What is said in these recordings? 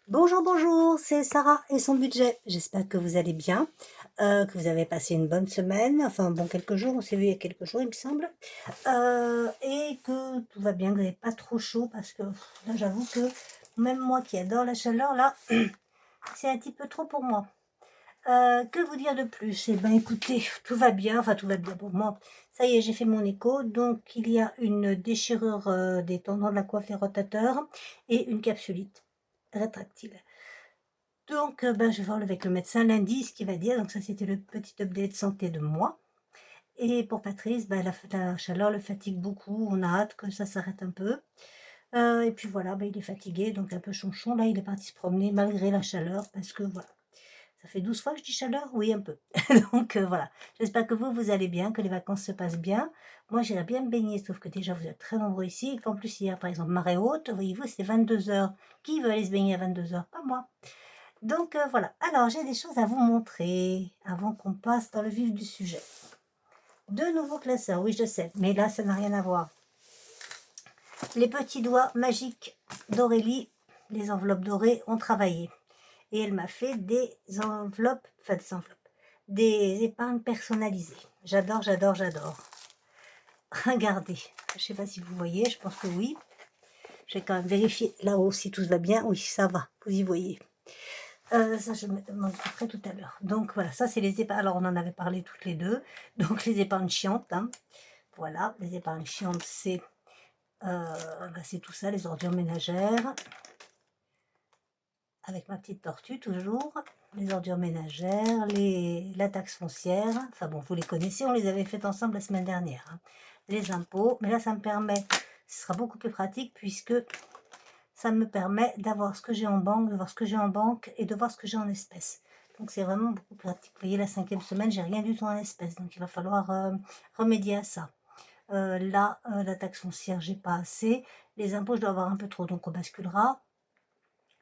Bonjour, bonjour, c'est Sarah et son budget. J'espère que vous allez bien, que vous avez passé une bonne semaine, enfin bon, quelques jours, on s'est vu il y a quelques jours, il me semble, et que tout va bien, que vous n'avez pas trop chaud, parce que là, j'avoue que même moi qui adore la chaleur, là, c'est un petit peu trop pour moi. Que vous dire de plus? Eh ben, écoutez, tout va bien, enfin tout va bien pour moi. Ça y est, j'ai fait mon écho, donc il y a une déchirure des tendons de la coiffe et rotateurs et une capsulite rétractile. Donc, ben, je vais voir avec le médecin lundi ce qu'il va dire. Donc ça, c'était le petit update santé de moi. Et pour Patrice, ben, la chaleur le fatigue beaucoup. On a hâte que ça s'arrête un peu. Et puis voilà, ben, il est fatigué, donc un peu chonchon. Là, il est parti se promener malgré la chaleur parce que voilà. Ça fait 12 fois que je dis chaleur? Oui, un peu. Donc voilà. J'espère que vous allez bien, que les vacances se passent bien. Moi, j'irais bien me baigner, sauf que déjà, vous êtes très nombreux ici. Et qu'en plus, hier, par exemple, marée haute, voyez-vous, c'est 22 heures. Qui veut aller se baigner à 22 heures? Pas moi. Donc voilà, alors j'ai des choses à vous montrer avant qu'on passe dans le vif du sujet. De nouveaux classeurs, oui je sais, mais là ça n'a rien à voir. Les petits doigts magiques d'Aurélie, les enveloppes dorées, ont travaillé. Et elle m'a fait des enveloppes, des épargnes personnalisées. J'adore, j'adore, j'adore. Regardez, je ne sais pas si vous voyez, je pense que oui. Je vais quand même vérifier là-haut si tout va bien. Oui, ça va, vous y voyez. Ça, je m'en occuperai tout à l'heure. Donc voilà, ça c'est les épargnes. Alors on en avait parlé toutes les deux. Donc les épargnes chiantes. Hein. Voilà, les épargnes chiantes, c'est tout ça, les ordures ménagères. Avec ma petite tortue toujours. Les ordures ménagères, la taxe foncière. Enfin bon, vous les connaissez, on les avait faites ensemble la semaine dernière. Hein. Les impôts. Mais là, ça me permet, ce sera beaucoup plus pratique puisque ça me permet d'avoir ce que j'ai en banque, de voir ce que j'ai en banque et de voir ce que j'ai en espèces. Donc c'est vraiment beaucoup pratique. Vous voyez, la 5e semaine, j'ai rien du tout en espèces. Donc il va falloir remédier à ça. Là, la taxe foncière, j'ai pas assez. Les impôts, je dois avoir un peu trop, donc on basculera.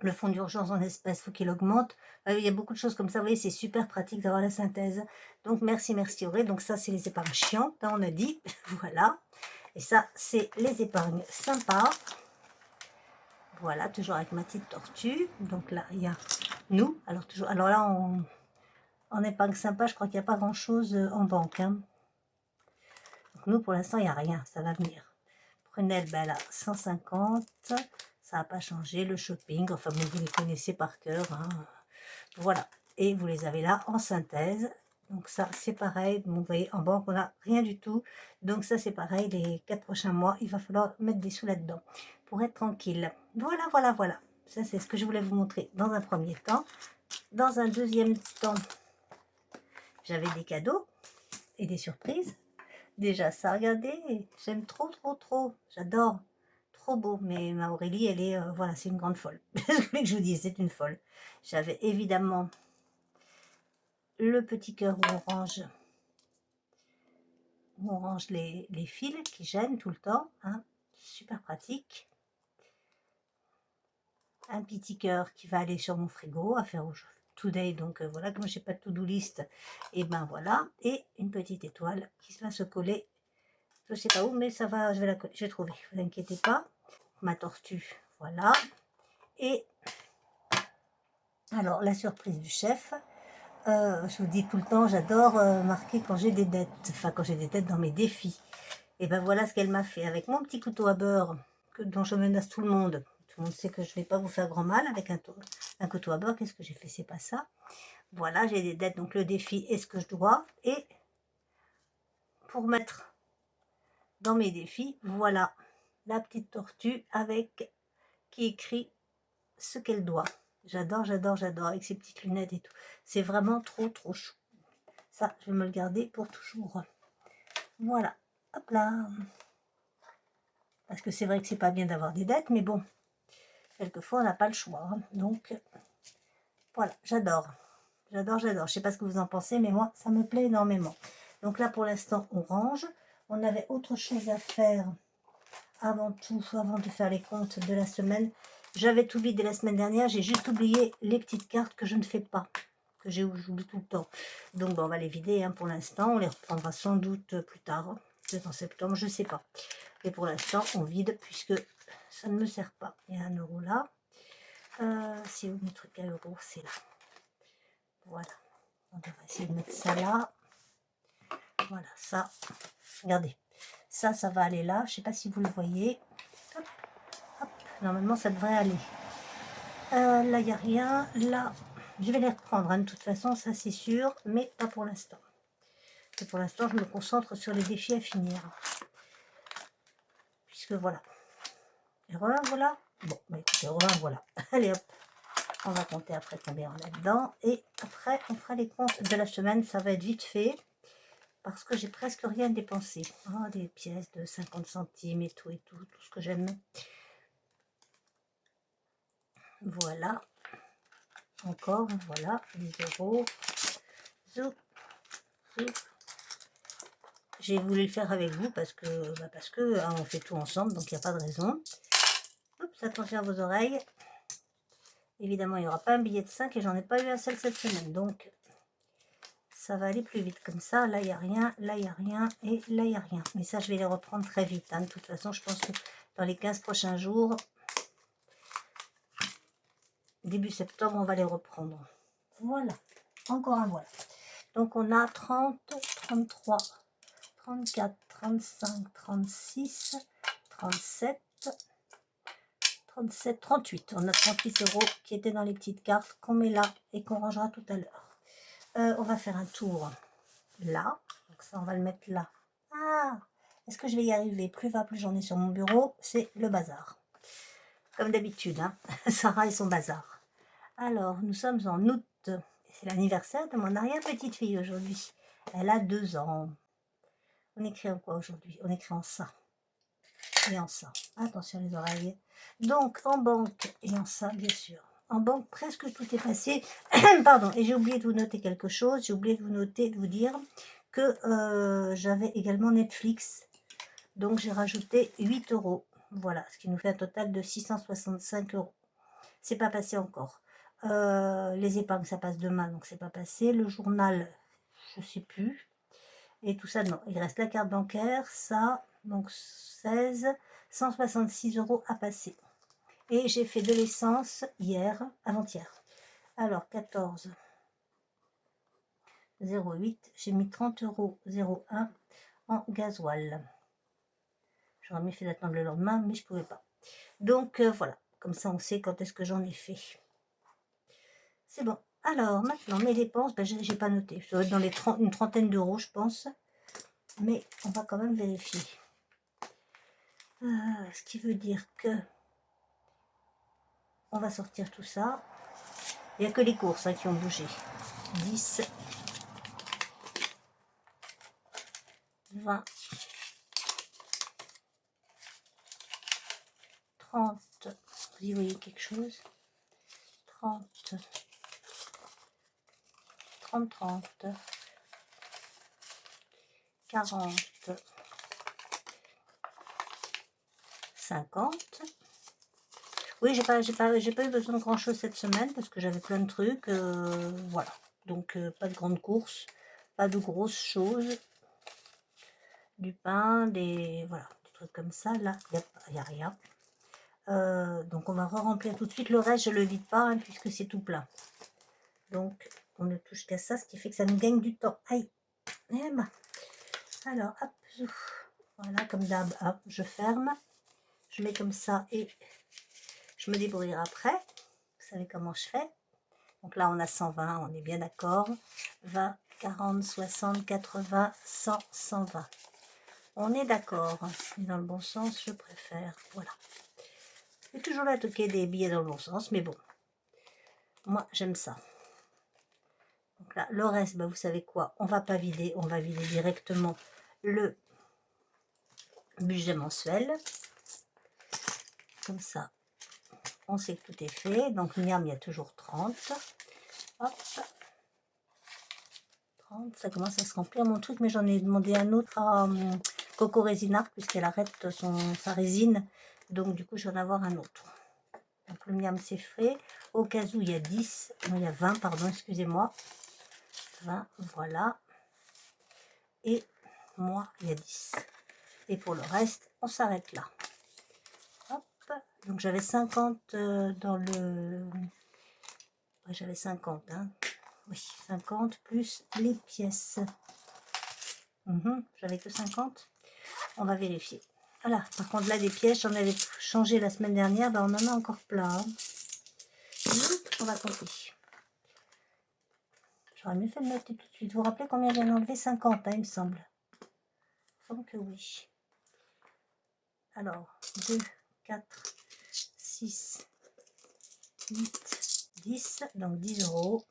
Le fonds d'urgence en espèces, il faut qu'il augmente. Il y a beaucoup de choses comme ça. Vous voyez, c'est super pratique d'avoir la synthèse. Donc merci, merci Auré. Donc ça, c'est les épargnes chiantes, hein, on a dit. Voilà. Et ça, c'est les épargnes sympas. Voilà, toujours avec ma petite tortue. Donc là, il y a nous. Alors, toujours, alors là, en épargne sympa, je crois qu'il n'y a pas grand-chose en banque. Hein. Donc nous, pour l'instant, il n'y a rien. Ça va venir. Prunelle, ben là, 150. Ça n'a pas changé. Le shopping, enfin, bon, vous les connaissez par cœur. Hein. Voilà. Et vous les avez là en synthèse. Donc ça, c'est pareil. Vous voyez, en banque, on n'a rien du tout. Donc ça, c'est pareil. Les 4 prochains mois, il va falloir mettre des sous là-dedans pour être tranquille. Voilà, voilà, voilà. Ça, c'est ce que je voulais vous montrer dans un premier temps. Dans un deuxième temps, j'avais des cadeaux et des surprises. Déjà ça, regardez, j'aime trop, trop, trop. J'adore. Trop beau. Mais ma Aurélie, elle est, voilà, c'est une grande folle. Ce que je vous dis, c'est une folle. J'avais évidemment le petit cœur orange. Où on range les fils qui gênent tout le temps. Hein. Super pratique. Un petit cœur qui va aller sur mon frigo à faire today. Donc voilà, comme je n'ai pas de to-do list, et ben voilà. Et une petite étoile qui va se coller. Je ne sais pas où, mais ça va, je vais la coller. J'ai trouvé, vous inquiétez pas. Ma tortue, voilà. Et alors, la surprise du chef. Je vous dis tout le temps, j'adore marquer quand j'ai des dettes. Enfin, quand j'ai des dettes dans mes défis. Et ben voilà ce qu'elle m'a fait avec mon petit couteau à beurre dont je menace tout le monde. Tout le monde sait que je ne vais pas vous faire grand mal avec un couteau à beurre. Qu'est-ce que j'ai fait? C'est pas ça. Voilà, j'ai des dettes, donc le défi est ce que je dois. Et pour mettre dans mes défis, voilà la petite tortue avec qui écrit ce qu'elle doit. J'adore, j'adore, j'adore avec ses petites lunettes et tout. C'est vraiment trop, trop chou. Ça, je vais me le garder pour toujours. Voilà. Hop là. Parce que c'est vrai que c'est pas bien d'avoir des dettes, mais bon, quelquefois on n'a pas le choix. Hein. Donc, voilà, j'adore. J'adore, j'adore. Je sais pas ce que vous en pensez, mais moi, ça me plaît énormément. Donc là, pour l'instant, on range. On avait autre chose à faire avant tout, avant de faire les comptes de la semaine. J'avais tout vidé la semaine dernière. J'ai juste oublié les petites cartes que je ne fais pas, que j'oublie tout le temps. Donc, bon, on va les vider hein, pour l'instant. On les reprendra sans doute plus tard, hein, peut-être en septembre, je ne sais pas. Et pour l'instant, on vide puisque ça ne me sert pas. Il y a 1 € là. C'est où mes trucs à euros? C'est là. Voilà. On va essayer de mettre ça là. Voilà, ça. Regardez. Ça va aller là. Je sais pas si vous le voyez. Hop, hop. Normalement, ça devrait aller. Là, il n'y a rien. Là, je vais les reprendre. Hein, de toute façon, ça c'est sûr. Mais pas pour l'instant. Et pour l'instant, je me concentre sur les défis à finir. Puisque voilà. Et voilà. Bon, bah écoutez, voilà. Allez hop. On va compter après combien on a dedans. Et après, on fera les comptes de la semaine. Ça va être vite fait. Parce que j'ai presque rien dépensé. Oh, des pièces de 50 centimes et tout, tout ce que j'aime. Voilà. Encore, voilà, 10 euros. Zou, zou. J'ai voulu le faire avec vous parce que hein, on fait tout ensemble, donc il n'y a pas de raison. Oups, attention à vos oreilles. Évidemment, il n'y aura pas un billet de 5 et j'en ai pas eu un seul cette semaine. Donc, ça va aller plus vite comme ça. Là, il n'y a rien, là, il n'y a rien et là, il n'y a rien. Mais ça, je vais les reprendre très vite. Hein. De toute façon, je pense que dans les 15 prochains jours, début septembre, on va les reprendre. Voilà, encore un voilà. Donc, on a 30, 33, 34, 35, 36, 37, 37, 38. On a 38 euros qui étaient dans les petites cartes qu'on met là et qu'on rangera tout à l'heure. On va faire un tour là. Donc ça, on va le mettre là. Ah, est-ce que je vais y arriver? Plus va, plus j'en ai sur mon bureau. C'est le bazar. Comme d'habitude, hein. Sarah et son bazar. Alors, nous sommes en août. C'est l'anniversaire de mon arrière-petite fille aujourd'hui. Elle a 2 ans. On écrit en quoi aujourd'hui? On écrit en ça. Et en ça. Attention les oreilles. Donc, en banque et en ça, bien sûr. En banque, presque tout est passé. Pardon, et j'ai oublié de vous noter quelque chose. J'ai oublié de vous noter, de vous dire que j'avais également Netflix. Donc, j'ai rajouté 8 euros. Voilà, ce qui nous fait un total de 665 euros. C'est pas passé encore. Les épargnes, ça passe demain, donc c'est pas passé. Le journal, je sais plus. Et tout ça, non. Il reste la carte bancaire, ça, donc 16, 166 euros à passer. Et j'ai fait de l'essence hier, avant-hier. Alors, 14, 08, j'ai mis 30 euros 01 en gasoil. J'aurais mieux fait d'attendre le lendemain, mais je ne pouvais pas. Donc, voilà. Comme ça, on sait quand est-ce que j'en ai fait. C'est bon. Alors, maintenant, mes dépenses, ben, je n'ai pas noté. Je dois être dans une trentaine d'euros, je pense. Mais on va quand même vérifier. Ce qui veut dire que on va sortir tout ça. Il n'y a que les courses hein, qui ont bougé. 10, 20, 30. Vous y voyez quelque chose? 30, 30, 30, 40, 50. Oui, j'ai pas eu besoin de grand chose cette semaine parce que j'avais plein de trucs. Voilà. Donc, pas de grandes courses, pas de grosses choses. Du pain, voilà, des trucs comme ça. Là, il n'y a rien. Donc, on va remplir tout de suite. Le reste, je ne le vide pas hein, puisque c'est tout plein. Donc, on ne touche qu'à ça, ce qui fait que ça nous gagne du temps. Aïe. Et ben. Alors, hop. Voilà, comme d'hab, hop, je ferme. Je mets comme ça et je me débrouillerai après. Vous savez comment je fais. Donc là, on a 120, on est bien d'accord. 20, 40, 60, 80, 100, 120. On est d'accord. Dans le bon sens, je préfère. Voilà. J'ai toujours là toquer des billets dans le bon sens, mais bon. Moi, j'aime ça. Donc là, le reste, ben, vous savez quoi? On va pas vider, on va vider directement le budget mensuel. Comme ça, on sait que tout est fait. Donc, miam, il y a toujours 30. Hop. 30, ça commence à se remplir mon truc, mais j'en ai demandé un autre à Coco Résinard, puisqu'elle arrête sa résine. Donc, du coup, je vais en avoir un autre. Donc, le miam, c'est fait. Au cas où, il y a 10. Non, il y a 20, pardon, excusez-moi. 20, voilà. Et moi, il y a 10. Et pour le reste, on s'arrête là. Hop. Donc, j'avais 50 dans le Ouais, j'avais 50, hein. Oui, 50 plus les pièces. J'avais que 50. On va vérifier. Voilà, par contre là des pièces, j'en avais changé la semaine dernière, ben, on en a encore plein. Hein. On va compter. J'aurais mieux fait de noter tout de suite. Vous vous rappelez combien j'en ai enlevé? 50, hein, il me semble. Il me semble que oui. Alors, 2, 4, 6, 8, 10, donc 10 euros.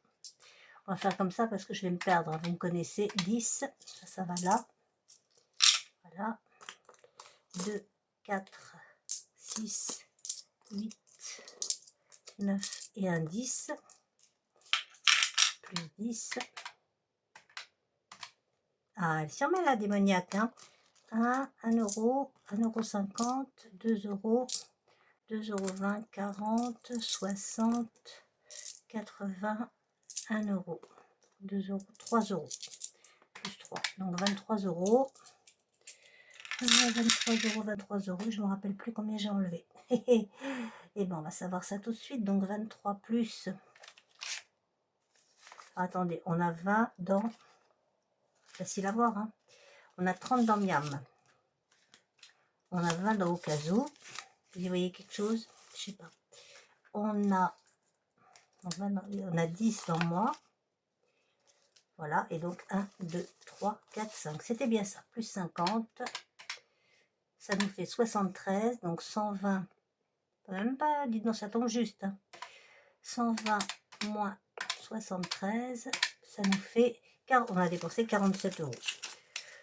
On va faire comme ça parce que je vais me perdre, vous me connaissez. 10, ça va là. Voilà. 2, 4, 6, 8, 9 et un 10. Plus 10. Ah, elle s'y remet la démoniaque. Hein. 1 euro, 1,50 €, 2 euros, 2,20 €, 40, 60, 80, 1 euro, 2 euros, 3 euros, plus 3, donc 23 euros. 23 euros, 23 euros, je ne me rappelle plus combien j'ai enlevé. Et bon, on va savoir ça tout de suite. Donc 23 plus. Attendez, on a 20 dans. Facile à voir, hein. On a 30 dans Miam. On a 20 dans Okazu. Vous y voyez quelque chose? Je sais pas. On a 10 dans moi. Voilà, et donc 1, 2, 3, 4, 5. C'était bien ça. Plus 50. Ça nous fait 73. Donc 120. Même pas, dites donc, ça tombe juste. Hein. 120 moins 73. Ça nous fait. On a dépensé 47 euros.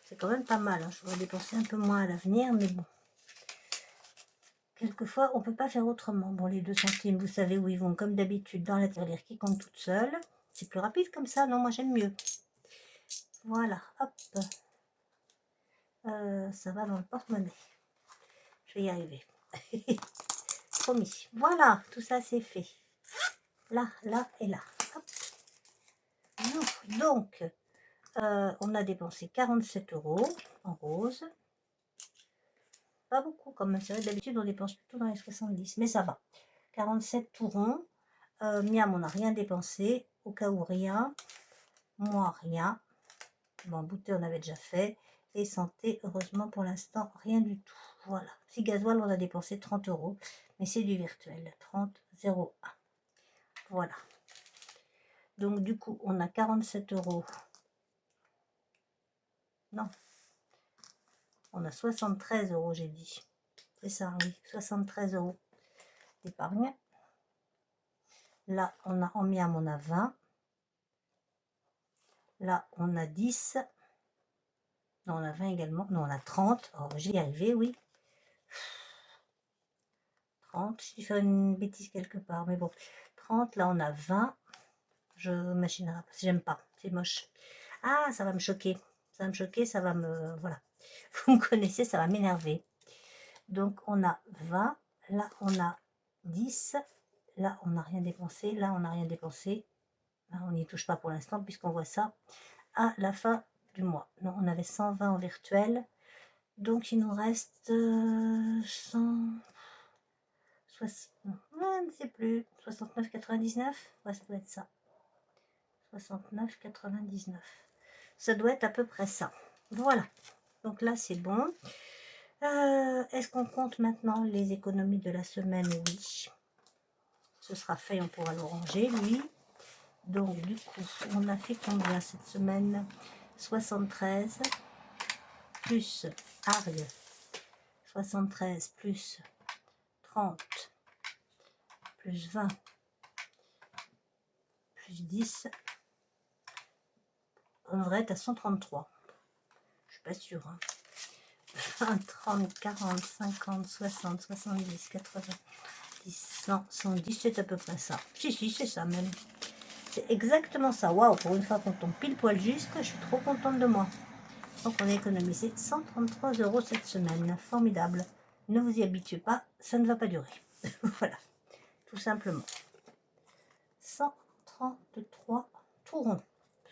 C'est quand même pas mal. Hein. Je vais dépenser un peu moins à l'avenir, mais bon. Quelquefois, on ne peut pas faire autrement. Bon, les 2 centimes, vous savez où ils vont, comme d'habitude, dans la tirelire qui compte toute seule. C'est plus rapide comme ça, non? Moi, j'aime mieux. Voilà, hop. Ça va dans le porte-monnaie. Je vais y arriver. Promis. Voilà, tout ça, c'est fait. Là, là et là. Hop. Donc, on a dépensé 47 euros en rose. Pas beaucoup, comme c'est vrai, d'habitude, on dépense plutôt dans les 70, mais ça va. 47 tout rond. Miam, on n'a rien dépensé. Au cas où, rien. Moi, rien. Bon, bouteille, on avait déjà fait. Et santé, heureusement, pour l'instant, rien du tout. Voilà. Si gasoil, on a dépensé 30 euros. Mais c'est du virtuel. 30,01. Voilà. Donc, du coup, on a 47 euros. Non. On a 73 euros, j'ai dit. C'est ça, oui. 73 euros d'épargne. Là, on a en Miam, on a 20. Là, on a 10. Non, on a 20 également. Non, on a 30. Oh, j'y ai arrivé, oui. 30. Je vais faire une bêtise quelque part, mais bon. 30, là, on a 20. Je machinerai, parce que j'aime pas. C'est moche. Ah, ça va me choquer. Ça va me choquer, ça va me... Voilà. Vous me connaissez, ça va m'énerver. Donc, on a 20. Là, on a 10. Là, on n'a rien dépensé. Là, on n'a rien dépensé. Là, on n'y touche pas pour l'instant, puisqu'on voit ça à la fin du mois. Non, on avait 120 en virtuel. Donc, il nous reste 100... je ne sais plus. 69,99. Ouais, ça doit être ça. 69,99. Ça doit être à peu près ça. Voilà. Donc là, c'est bon. Est-ce qu'on compte maintenant les économies de la semaine? Oui. Ce sera fait, on pourra le ranger, lui. Donc, du coup, on a fait combien cette semaine? 73 plus Ariel. 73 plus 30 plus 20 plus 10. On devrait être à 133. Je suis pas sûre. Hein. 20, 30, 40, 50, 60, 70, 80, 10, 100, 110, c'est à peu près ça. Si, c'est ça même. C'est exactement ça. Waouh, pour une fois qu'on tombe pile poil juste, je suis trop contente de moi. Donc on a économisé 133 euros cette semaine. Formidable. Ne vous y habituez pas, ça ne va pas durer. Voilà, tout simplement. 133 tout rond.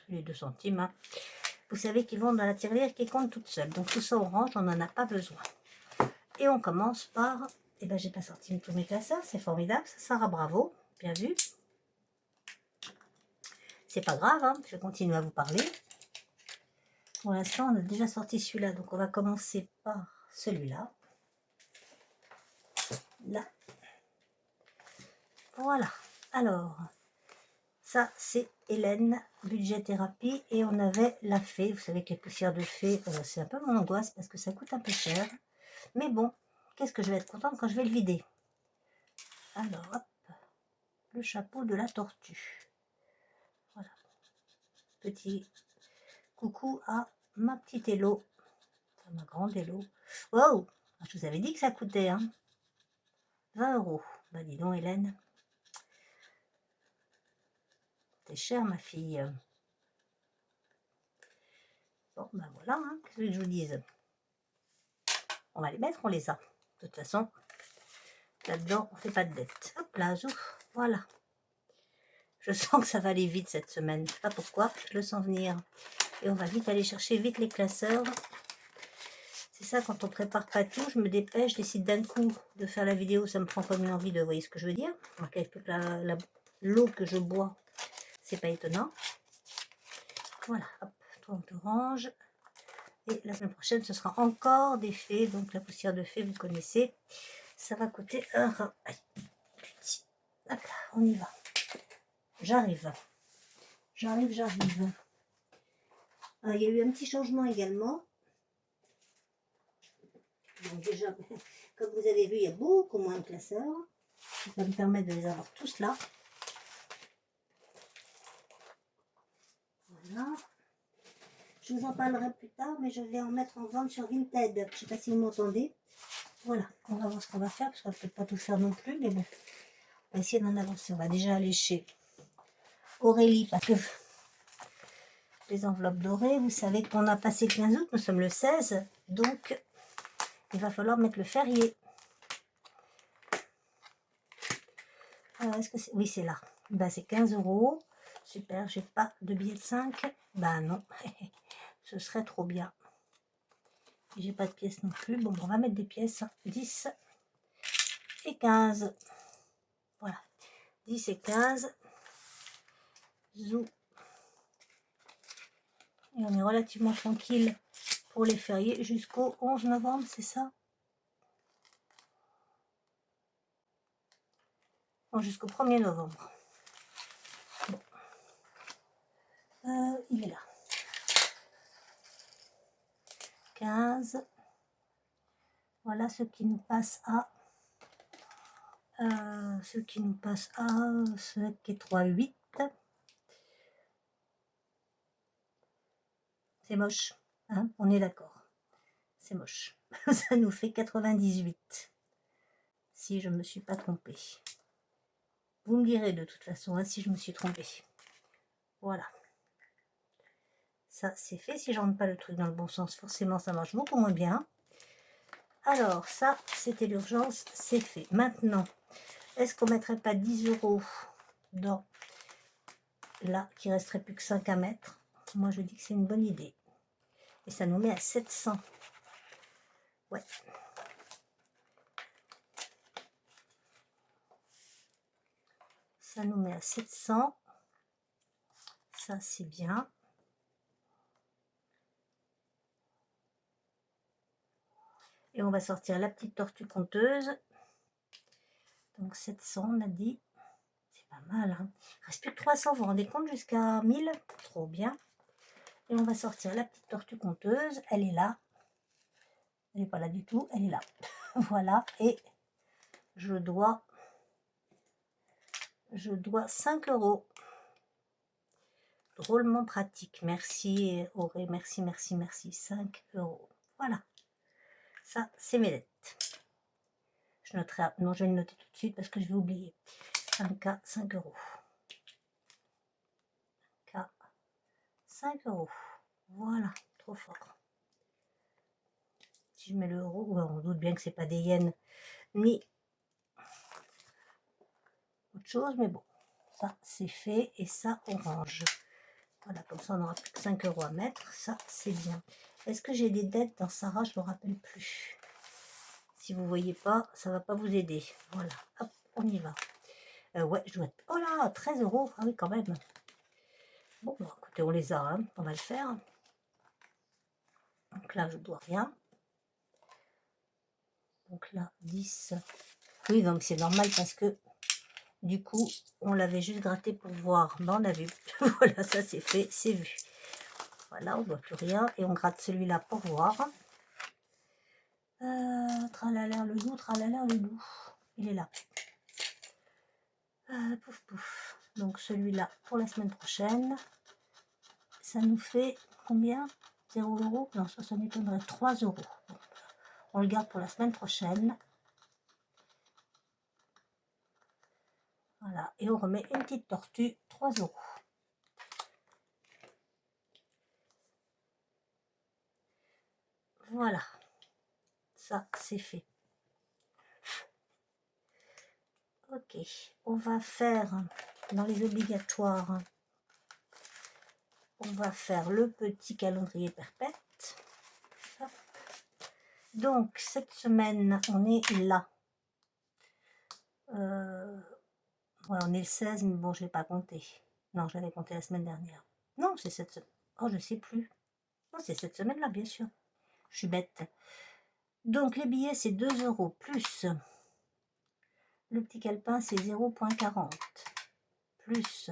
Les 2 centimes. Hein. Vous savez qu'ils vont dans la tirelire qui compte toute seule. Donc tout ça orange, on n'en a pas besoin. Et on commence par... Eh ben, j'ai pas sorti tous mes classeurs, c'est formidable. Ça, Sarah, bravo. Bien vu. c'est pas grave, hein, je continue à vous parler. Pour l'instant, on a déjà sorti celui-là, donc on va commencer par celui-là. Là. Voilà. Alors, ça, c'est Hélène, budget thérapie, et on avait la fée. Vous savez que les poussières de fée, c'est un peu mon angoisse parce que ça coûte un peu cher. Mais bon, qu'est-ce que je vais être contente quand je vais le vider. Alors, hop, le chapeau de la tortue. Voilà. Petit coucou à ma petite Hello, à ma grande Hello. Wow, je vous avais dit que ça coûtait, hein. 20 €. Bah dis donc, Hélène. T'es chère, ma fille. Bon, ben voilà, hein, qu'est-ce que je vous dise. On va les mettre, on les a. De toute façon, là-dedans, on fait pas de dette. Hop là, zouf, voilà. Je sens que ça va aller vite cette semaine. Je sais pas pourquoi, je le sens venir. Et on va vite aller chercher vite les classeurs. C'est ça, quand on prépare pas tout, je me dépêche, je décide d'un coup de faire la vidéo, ça me prend comme une envie de, vous voyez ce que je veux dire. Avec toute l'eau que je bois, c'est pas étonnant. Voilà, hop, toi on te range. Et la semaine prochaine, ce sera encore des fées. Donc la poussière de fée, vous connaissez. Ça va coûter un rein. Hop là, on y va. J'arrive. J'arrive. Ah, il y a eu un petit changement également. Donc déjà, comme vous avez vu, il y a beaucoup moins de classeurs. Ça me permet de les avoir tous là. Voilà. Je vous en parlerai plus tard, mais je vais en mettre en vente sur Vinted. Je ne sais pas si vous m'entendez. Voilà, on va voir ce qu'on va faire, parce qu'on ne peut pas tout faire non plus, mais bon, on va essayer d'en avancer. On va déjà aller chez Aurélie, parce que les enveloppes dorées, vous savez qu'on a passé le 15 août, nous sommes le 16, donc il va falloir mettre le férié. Est-ce que c'est... Oui, c'est là. Ben, c'est 15 €. Super, j'ai pas de billet de 5. Ben non, ce serait trop bien. J'ai pas de pièces non plus. Bon, on va mettre des pièces. 10 et 15. Voilà. 10 et 15. Zou. Et on est relativement tranquille pour les fériés jusqu'au 11 novembre, c'est ça? Bon, jusqu'au 1er novembre. Bon. Il est là. 15. Voilà ce qui nous passe à... ce qui est 3, 8. C'est moche, hein, on est d'accord. C'est moche. Ça nous fait 98. Si je ne me suis pas trompée. Vous me direz de toute façon, hein, si je me suis trompée. Voilà. Ça, c'est fait. Si je rentre pas le truc dans le bon sens, forcément, ça marche beaucoup moins bien. Alors, ça, c'était l'urgence. C'est fait. Maintenant, est-ce qu'on mettrait pas 10 € dans là, qui resterait plus que 5 à mettre? Moi, je dis que c'est une bonne idée. Et ça nous met à 700. Ouais. Ça nous met à 700. Ça, c'est bien. Et on va sortir la petite tortue conteuse. Donc 700, on a dit. C'est pas mal, hein. Il reste plus que 300, vous vous rendez compte, jusqu'à 1000. Trop bien. Et on va sortir la petite tortue conteuse. Elle est là. Elle n'est pas là du tout. Elle est là. Voilà. Et je dois 5 €. Drôlement pratique. Merci Auré. Merci. 5 €. Voilà. Ça, c'est mes dettes. Je noterai. Non, je vais le noter tout de suite parce que je vais oublier. 5K, 5 €. 5 €. Voilà, trop fort. Si je mets le euro, on doute bien que c'est pas des yens ni autre chose, mais bon, ça c'est fait et ça orange. Voilà, comme ça on n'aura plus que 5 € à mettre, ça c'est bien. Est-ce que j'ai des dettes dans Sarah? Je ne me rappelle plus. Si vous voyez pas, ça va pas vous aider. Voilà, hop, on y va. Ouais, je dois... Oh là, 13 €. Ah oui, quand même. Bon, bah, écoutez, on les a, hein, on va le faire. Donc là, je dois rien. Donc là, 10. Oui, donc c'est normal parce que du coup, on l'avait juste gratté pour voir. Ben, on a vu. Voilà, ça c'est fait, c'est vu. Voilà, on ne voit plus rien. Et on gratte celui-là pour voir. Tralala le loup, tralala le loup. Il est là. Pouf pouf. Donc celui-là pour la semaine prochaine. Ça nous fait combien? 0 €? Non, ça m'étonnerait. 3 €. Bon, on le garde pour la semaine prochaine. Voilà. Et on remet une petite tortue. 3 €. Voilà. Ça, c'est fait. Ok. On va faire dans les obligatoires. On va faire le petit calendrier perpète. Hop. Donc, cette semaine, on est là. Ouais, on est le 16, mais bon, je n'ai pas compté. Non, j'avais compté la semaine dernière. Non, c'est cette semaine. Oh, je sais plus. Non, c'est cette semaine-là, bien sûr. Je suis bête. Donc, les billets, c'est 2 € plus. Le petit calepin, c'est 0,40. Plus.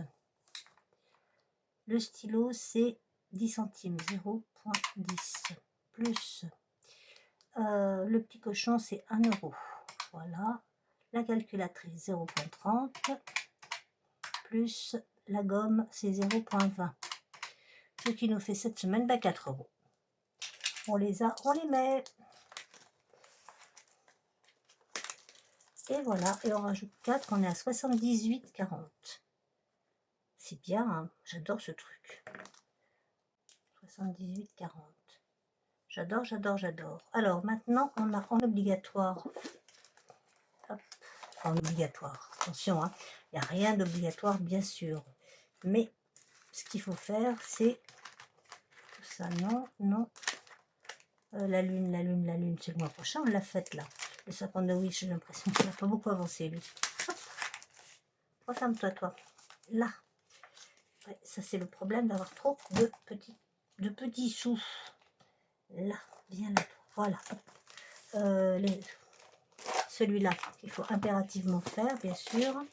Le stylo, c'est 10 centimes. 0,10. Plus. Le petit cochon, c'est 1 €. Voilà. La calculatrice, 0,30. Plus la gomme, c'est 0,20. Ce qui nous fait cette semaine 4 €. On les a, on les met. Et voilà, et on rajoute 4, on est à 78,40. C'est bien, hein, j'adore ce truc. 78,40. J'adore, j'adore, j'adore. Alors maintenant, on a en obligatoire. Hop, en obligatoire. Attention, hein, il n'y a rien d'obligatoire, bien sûr. Mais ce qu'il faut faire, c'est tout ça. Non, non. La lune, c'est le mois prochain, on l'a faite là. Le sapin de Wish, j'ai l'impression qu'il n'a pas beaucoup avancé, lui. Hop. Referme-toi, toi. Là. Ouais, ça, c'est le problème d'avoir trop de petits sous. Là, bien là. Voilà. Celui-là qu'il faut impérativement faire, bien sûr.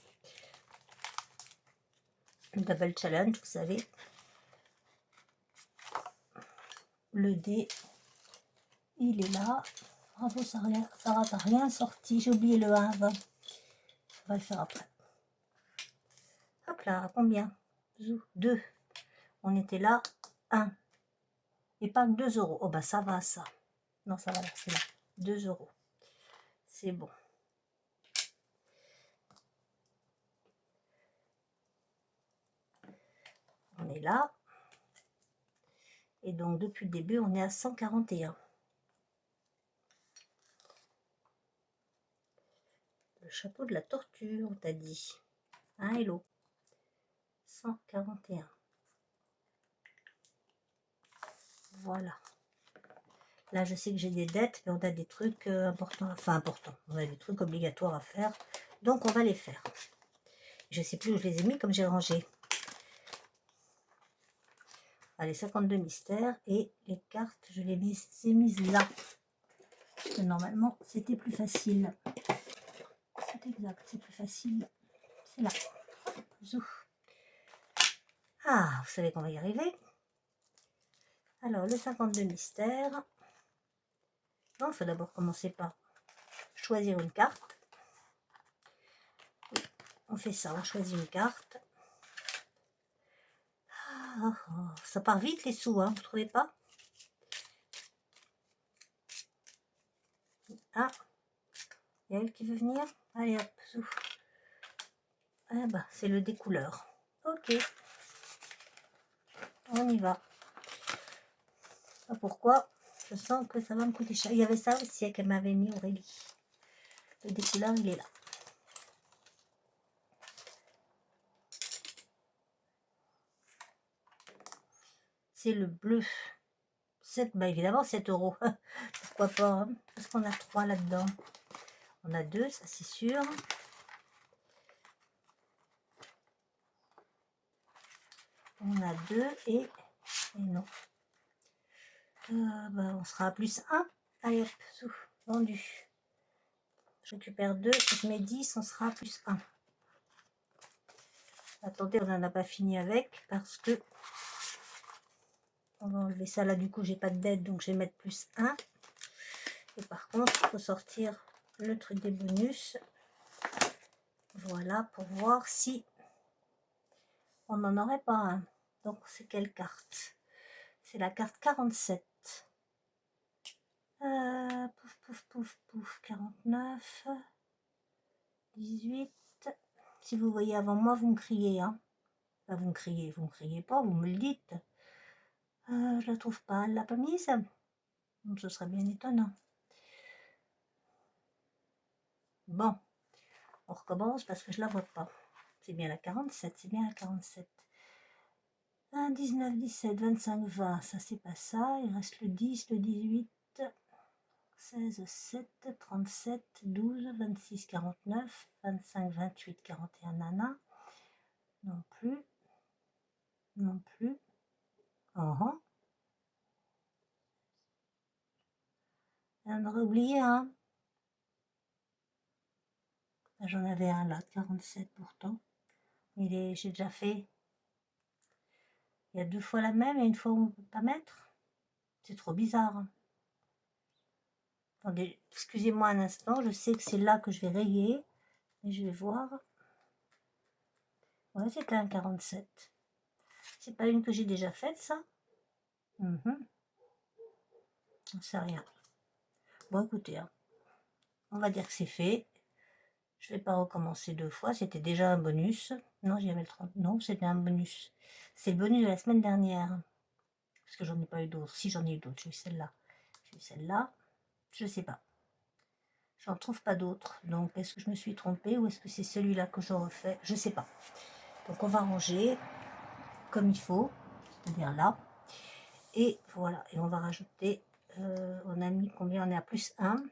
Le double challenge, vous savez. Le dé, il est là. Bravo, Sarah, t'as rien sorti. J'ai oublié le 1. On va le faire après. Hop là, combien? 2. On était là, 1. Et pas 2 €. Oh bah ça va, ça. Non, ça va là, c'est là. 2 €. C'est bon. On est là. Et donc, depuis le début, on est à 141. Le chapeau de la tortue, on t'a dit. Hein, hello. 141. Voilà. Là, je sais que j'ai des dettes, mais on a des trucs importants. Enfin, importants. On a des trucs obligatoires à faire. Donc, on va les faire. Je sais plus où je les ai mis, comme j'ai rangé. Allez, 52 mystères. Et les cartes, je les ai mises là. Parce que normalement, c'était plus facile. C'est exact, c'est plus facile. C'est là. Zouf. Ah, vous savez qu'on va y arriver. Alors, le 52 mystères. Non, il faut d'abord commencer par choisir une carte. On fait ça, on choisit une carte. Ça part vite les sous, hein, vous trouvez pas? Ah, il y a elle qui veut venir. Allez hop, sous. Ah bah, c'est le découleur. Ok, on y va. Pas pourquoi, je sens que ça va me coûter cher. Il y avait ça aussi qu'elle m'avait mis, Aurélie. Le découleur, il est là. C'est le bleu. 7, bah évidemment 7 €. Pourquoi pas, hein, parce qu'on a 3 là-dedans. On a 2, ça c'est sûr. On a 2 et non. Bah, on sera à plus 1. Allez, hop, vendu. Je récupère 2, je mets 10, on sera à plus 1. Attendez, on n'en a pas fini avec parce que on va enlever ça là, du coup j'ai pas de dette, donc je vais mettre plus 1. Et par contre, il faut sortir le truc des bonus. Voilà, pour voir si on n'en aurait pas un. Donc c'est quelle carte? C'est la carte 47. Pouf, pouf, pouf, pouf, 49, 18. Si vous voyez avant moi, vous me criez. Hein. Enfin, vous me criez pas, vous me le dites. Je la trouve pas, elle l'a pas mise. Donc, ce serait bien étonnant. Bon, on recommence parce que je la vois pas. C'est bien la 47, c'est bien la 47. 1, 19, 17, 25, 20, ça c'est pas ça. Il reste le 10, le 18, 16, 7, 37, 12, 26, 49, 25, 28, 41, nana. Non plus. Non plus. On aurait oublié un. J'en avais un là, 47 pourtant. J'ai déjà fait. Il y a 2 fois la même et une fois on ne peut pas mettre. C'est trop bizarre. Attendez, excusez-moi un instant, je sais que c'est là que je vais rayer. Et je vais voir. Ouais, c'était un 47. C'est pas une que j'ai déjà faite, ça? J'en sais rien. Bon, écoutez, hein, on va dire que c'est fait. Je vais pas recommencer 2 fois. C'était déjà un bonus. Non, j'y avais le 30. Non, c'était un bonus. C'est le bonus de la semaine dernière. Parce que j'en ai pas eu d'autres. Si, j'en ai eu d'autres. J'ai eu celle-là. J'ai eu celle-là. Je sais pas. J'en trouve pas d'autres. Donc, est-ce que je me suis trompée ou est-ce que c'est celui-là que je refais? Je sais pas. Donc, on va ranger comme il faut. C'est-à-dire là. Et voilà. Et on va rajouter. On a mis combien? On est à plus 1.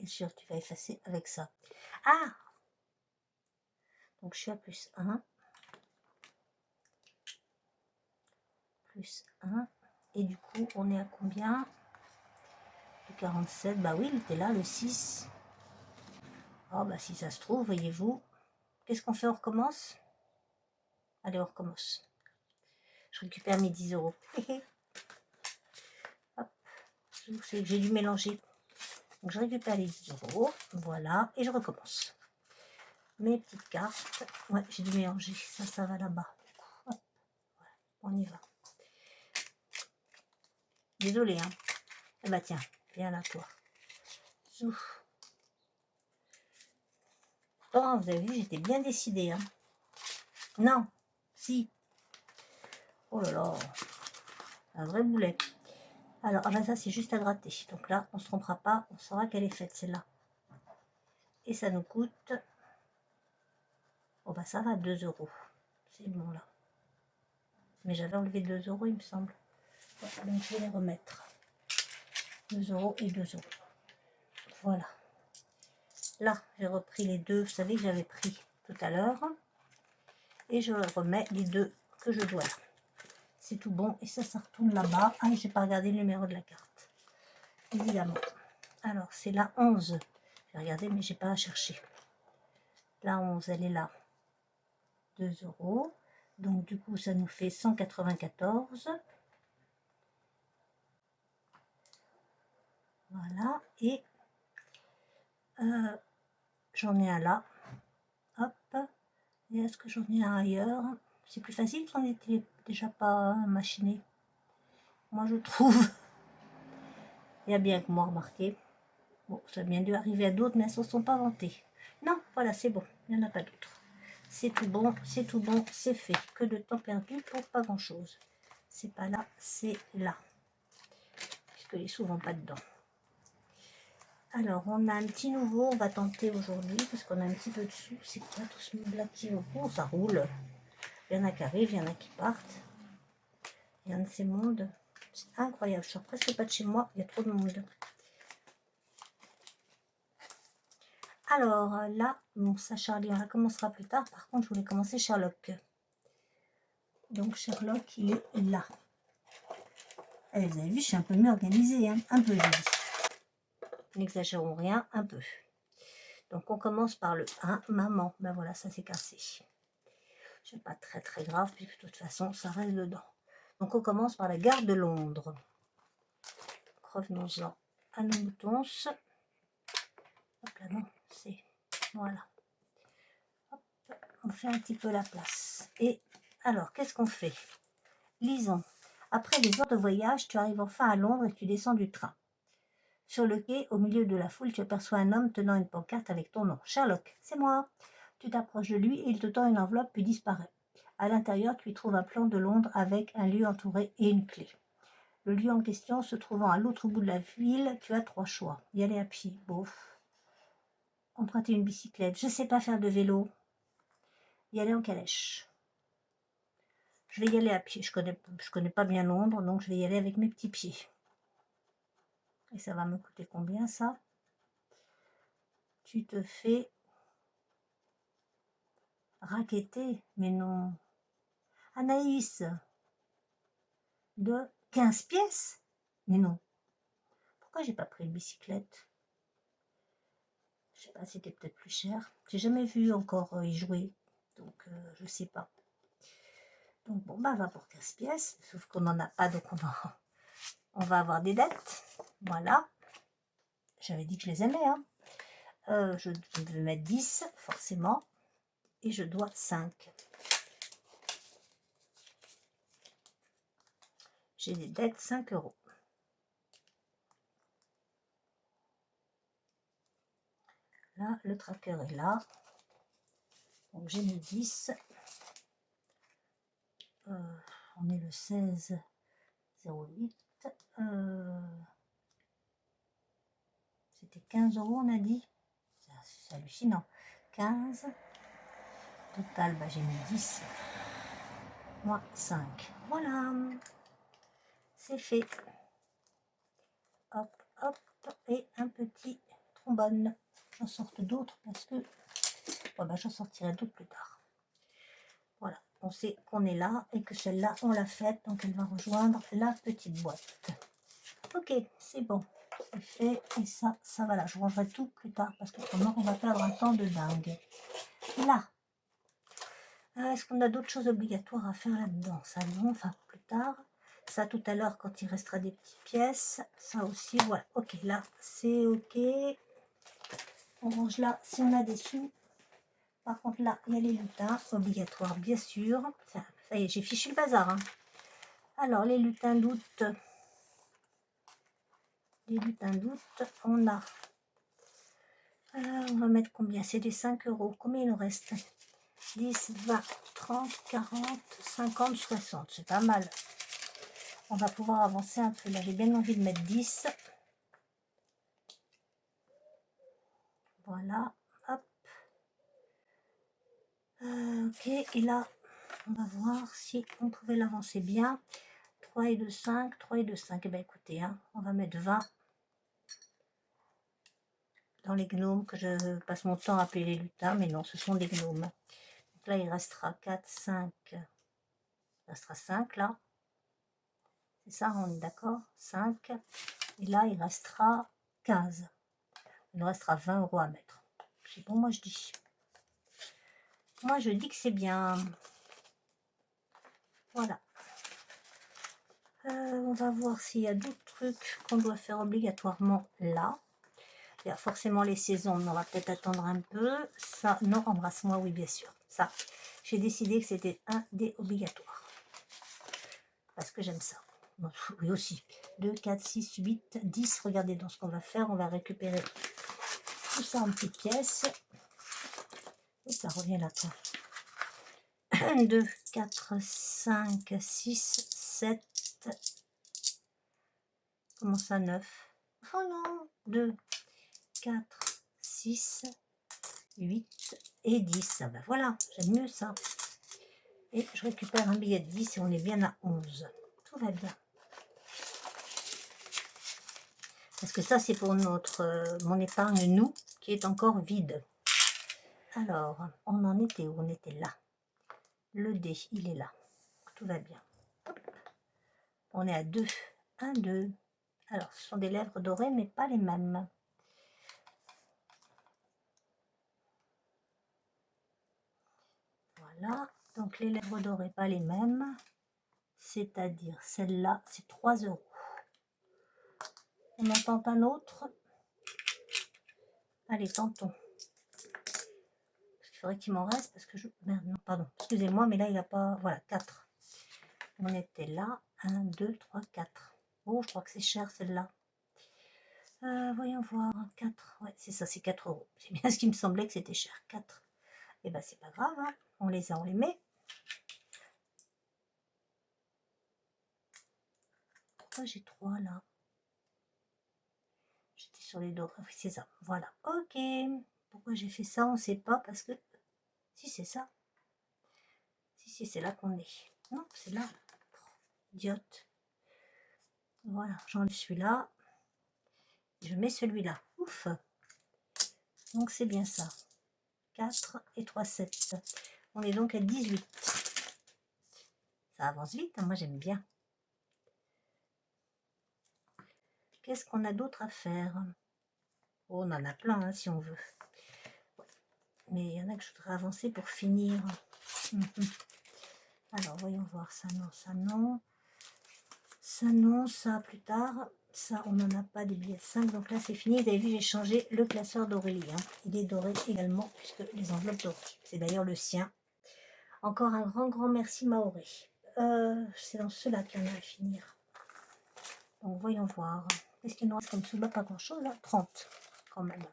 Bien sûr, tu vas effacer avec ça. Ah! Donc, je suis à plus 1. Plus 1. Et du coup, on est à combien? Le 47. Bah oui, il était là, le 6. Oh, bah si ça se trouve, voyez-vous. Qu'est-ce qu'on fait? On recommence? Allez, on recommence. Je récupère mes 10 euros. Hop. J'ai dû mélanger. Donc, je récupère les 10 euros. Voilà. Et je recommence. Mes petites cartes. Ouais, j'ai dû mélanger. Ça va là-bas. Hop. Voilà. On y va. Désolée, hein. Eh bah tiens, viens là, toi. Ouf. Oh, vous avez vu, j'étais bien décidée. Hein. Non, si. Oh là là, un vrai boulet. Alors, ah ben ça, c'est juste à gratter. Donc là, on ne se trompera pas, on saura qu'elle est faite, celle-là. Et ça nous coûte... Oh bah ça va, 2 euros. C'est bon, là. Mais j'avais enlevé 2 euros, il me semble. Voilà, donc je vais les remettre. 2 euros et 2 euros. Voilà. Là, j'ai repris les deux, vous savez que j'avais pris tout à l'heure. Et je remets les deux que je dois là. C'est tout bon. Et ça retourne là-bas. Ah, j'ai pas regardé le numéro de la carte. Évidemment. Alors, c'est la 11. J'ai regardé, mais j'ai pas à chercher. La 11, elle est là. 2 euros. Donc, du coup, ça nous fait 194. Voilà. Et j'en ai un là. Hop. Et est-ce que j'en ai un ailleurs? C'est plus facile quand on n'était déjà pas machiné. Moi, je trouve. Il y a bien que moi, remarqué. Bon, ça a bien dû arriver à d'autres, mais elles ne se sont pas vantées. Non, voilà, c'est bon. Il n'y en a pas d'autres. C'est tout bon, c'est tout bon, c'est fait. Que de temps perdu pour pas grand-chose. C'est pas là, c'est là. Puisque les sous vont pas dedans. Alors, on a un petit nouveau, on va tenter aujourd'hui, parce qu'on a un petit peu de sous. C'est quoi tout ce monde-là qui oh, ça roule. Il y en a qui arrivent, il y en a qui partent. Il y en a de ces mondes. C'est incroyable, je sors presque pas de chez moi, il y a trop de monde. Alors là, bon ça Charlie, on la commencera plus tard. Par contre, je voulais commencer Sherlock. Donc Sherlock, il est là. Et vous avez vu, je suis un peu mieux organisée, hein. Un peu, je dis. N'exagérons rien, un peu. Donc on commence par le 1, maman. Ben voilà, ça s'est cassé. C'est pas très très grave, puisque de toute façon, ça reste dedans. Donc on commence par la gare de Londres. Revenons-en à nos moutons. Hop là, non, c'est... Voilà. Hop, on fait un petit peu la place. Et alors, qu'est-ce qu'on fait? Lisons. Après des heures de voyage, tu arrives enfin à Londres et tu descends du train. Sur le quai, au milieu de la foule, tu aperçois un homme tenant une pancarte avec ton nom. Sherlock, c'est moi. Tu t'approches de lui et il te tend une enveloppe puis disparaît. À l'intérieur, tu y trouves un plan de Londres avec un lieu entouré et une clé. Le lieu en question se trouvant à l'autre bout de la ville, tu as 3 choix. Y aller à pied, bof. Emprunter une bicyclette, je sais pas faire de vélo. Y aller en calèche. Je vais y aller à pied, je connais pas bien Londres, donc je vais y aller avec mes petits pieds. Et ça va me coûter combien ça? Tu te fais racketter, mais non. Anaïs, de 15 pièces? Mais non. Pourquoi j'ai pas pris une bicyclette? Je sais pas, c'était peut-être plus cher. J'ai jamais vu encore y jouer, donc je sais pas. Donc bon, bah, va pour 15 pièces, sauf qu'on n'en a pas, donc on va avoir des dettes. Voilà. J'avais dit que je les aimais, hein. Je vais mettre 10, forcément, et je dois 5. J'ai des dettes 5 euros. Là, le tracker est là. Donc j'ai mis 10. On est le 16,08. C'était 15 euros, on a dit. C'est hallucinant. 15. Total, bah, j'ai mis 10. Moins 5. Voilà. C'est fait. Hop, hop. Et un petit trombone. J'en sorte d'autres parce que bah, j'en sortirai d'autres plus tard. Voilà. On sait qu'on est là et que celle-là, on l'a faite. Donc, elle va rejoindre la petite boîte. Ok, c'est bon. C'est fait. Et ça va là. Je rangerai tout plus tard parce que sinon, on va perdre un temps de dingue. Là. Est-ce qu'on a d'autres choses obligatoires à faire là-dedans? Ça, non. Enfin, plus tard. Ça, tout à l'heure, quand il restera des petites pièces. Ça aussi, voilà. Ok, là, c'est ok. On range là si on a des sous. Par contre, là, il y a les lutins obligatoires, bien sûr. Ça y est, j'ai fichu le bazar. Hein. Alors, les lutins d'août. Les lutins d'août, on a... on va mettre combien? C'est des 5 euros. Combien il nous reste? 10, 20, 30, 40, 50, 60. C'est pas mal. On va pouvoir avancer un peu. Là, j'ai bien envie de mettre 10. Voilà. Hop. Ok. Et là, on va voir si on pouvait l'avancer bien. 3 et 2, 5. 3 et 2, 5. Eh bien, écoutez, hein, on va mettre 20. Dans les gnomes, que je passe mon temps à appeler les lutins, mais non, ce sont des gnomes. Donc là, il restera 4, 5. Il restera 5, là. C'est ça, on est d'accord? 5. Et là, il restera 15. Il nous restera 20 euros à mettre. C'est bon, moi, je dis. Moi, je dis que c'est bien. Voilà. On va voir s'il y a d'autres trucs qu'on doit faire obligatoirement là. Il y a forcément les saisons, mais on va peut-être attendre un peu. Ça, non, embrasse-moi, oui, bien sûr. Ça, j'ai décidé que c'était un des obligatoires. Parce que j'aime ça. Oui, aussi. 2, 4, 6, 8, 10. Regardez dans ce qu'on va faire. On va récupérer tout ça en petites pièces. Et ça revient là, toi. 2, 4, 5, 6, 7. Comment ça, 9? Oh non! 2, 4, 6, 8 et 10. Ah ben voilà, j'aime mieux ça. Et je récupère un billet de 10 et on est bien à 11. Tout va bien. Parce que ça, c'est pour mon épargne, nous, qui est encore vide. Alors, on en était où? On était là. Le dé, il est là. tout va bien. Hop. On est à 2. 1, 2. Alors, ce sont des lèvres dorées, mais pas les mêmes. Voilà. Donc, les lèvres dorées, pas les mêmes. C'est-à-dire, celle-là, c'est 3 €. On en tente un autre. Allez, tentons. Il faudrait qu'il m'en reste parce que je... Merde, non, pardon. Excusez-moi, mais là, il n'a pas... Voilà, 4. On était là. 1, 2, 3, 4. Oh, je crois que c'est cher, celle-là. Voyons voir. 4. Ouais, c'est ça, c'est 4 €. C'est bien ce qui me semblait que c'était cher. 4. Et ben, c'est pas grave. Hein. On les a, on les met. Pourquoi j'ai 3 là? J'étais sur les dorés. Oui, c'est ça. Voilà. Ok. Pourquoi j'ai fait ça? On ne sait pas parce que... Si, c'est ça. Si, c'est là qu'on est. Non, c'est là. Idiote. Voilà, j'enlève celui-là. Je mets celui-là. Ouf. Donc c'est bien ça. 4 et 3, 7. On est donc à 18. Ça avance vite, hein, moi j'aime bien. Qu'est-ce qu'on a d'autre à faire? Oh, on en a plein hein, si on veut. Mais il y en a que je voudrais avancer pour finir. Alors voyons voir, ça non, ça non. Ça non, ça plus tard. Ça, on n'en a pas des billets de 5. Donc là, c'est fini. Vous avez vu, j'ai changé le classeur d'Aurélie. Hein. Il est doré également, puisque les enveloppes dorées. C'est d'ailleurs le sien. Encore un grand merci, Maoré. C'est dans ceux-là qu'il y en a à finir. Donc, voyons voir. Qu'est-ce qu'il nous reste comme sous-bas? Pas grand-chose, là. 30, quand même.